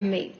me.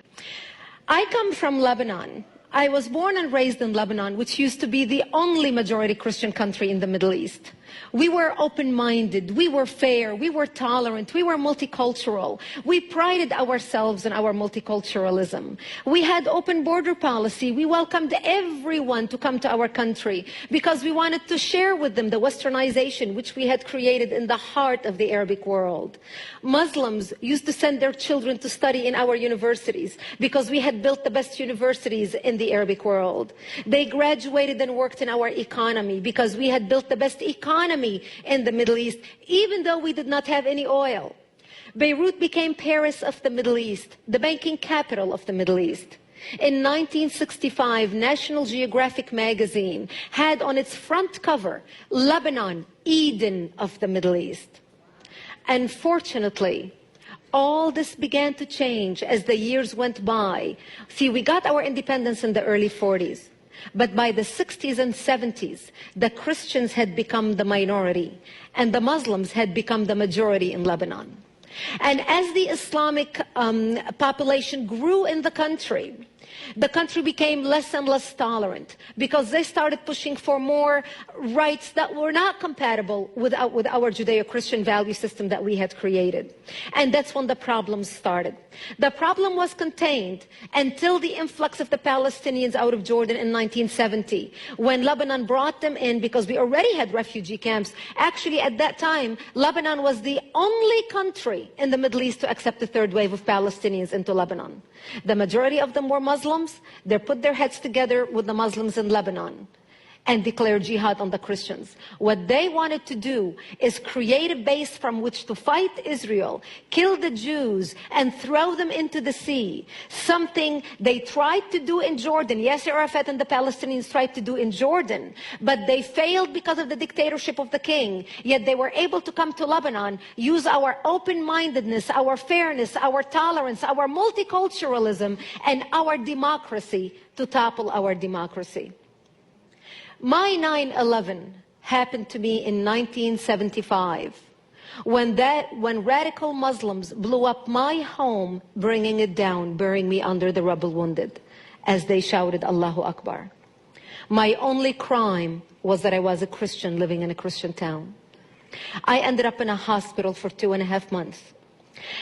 I come from Lebanon. I was born and raised in Lebanon, which used to be the only majority Christian country in the Middle East. We were open-minded, we were fair, we were tolerant, we were multicultural. We prided ourselves in our multiculturalism. We had open border policy. We welcomed everyone to come to our country because we wanted to share with them the westernization which we had created in the heart of the Arabic world. Muslims used to send their children to study in our universities because we had built the best universities in the Arabic world. They graduated and worked in our economy because we had built the best economy in the Middle East, even though we did not have any oil. Beirut became Paris of the Middle East, the banking capital of the Middle East. In 1965, National Geographic magazine had on its front cover, Lebanon, Eden of the Middle East. Unfortunately, all this began to change as the years went by. See, we got our independence in the early 40s. But by the 60s and 70s, the Christians had become the minority and the Muslims had become the majority in Lebanon. And as the Islamic population grew in the country became less and less tolerant because they started pushing for more rights that were not compatible with our Judeo-Christian value system that we had created. And that's when the problems started. The problem was contained until the influx of the Palestinians out of Jordan in 1970, when Lebanon brought them in because we already had refugee camps. Actually, at that time, Lebanon was the only country in the Middle East to accept the third wave of Palestinians into Lebanon. The majority of them were Muslims. They put their heads together with the Muslims in Lebanon and declared jihad on the Christians. What they wanted to do is create a base from which to fight Israel, kill the Jews, and throw them into the sea. Something they tried to do in Jordan. Yasser Arafat and the Palestinians tried to do in Jordan, but they failed because of the dictatorship of the king. Yet they were able to come to Lebanon, use our open-mindedness, our fairness, our tolerance, our multiculturalism, and our democracy to topple our democracy. My 9/11 happened to me in 1975 when radical Muslims blew up my home, bringing it down, burying me under the rubble wounded as they shouted Allahu Akbar. My only crime was that I was a Christian living in a Christian town. I ended up in a hospital for 2.5 months.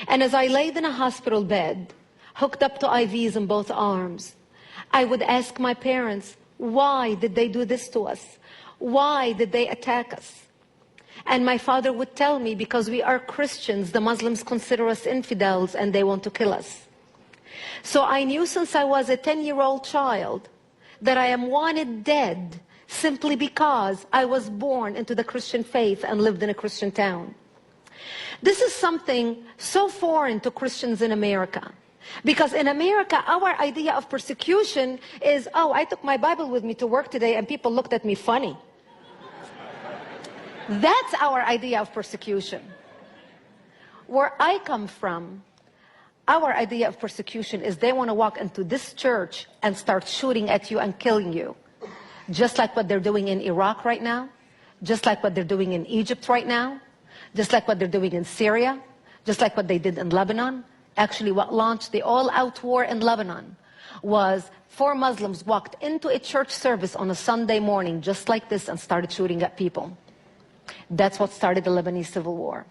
And as I laid in a hospital bed, hooked up to IVs in both arms, I would ask my parents, why did they do this to us? Why did they attack us? And my father would tell me, because we are Christians, the Muslims consider us infidels and they want to kill us. So I knew since I was a 10-year-old child that I am wanted dead simply because I was born into the Christian faith and lived in a Christian town. This is something so foreign to Christians in America. Because in America, our idea of persecution is, oh, I took my Bible with me to work today and people looked at me funny. That's our idea of persecution. Where I come from, our idea of persecution is they want to walk into this church and start shooting at you and killing you. Just like what they're doing in Iraq right now, just like what they're doing in Egypt right now, just like what they're doing in Syria, just like what they did in Lebanon. Actually, what launched the all-out war in Lebanon was 4 Muslims walked into a church service on a Sunday morning just like this and started shooting at people. That's what started the Lebanese civil war.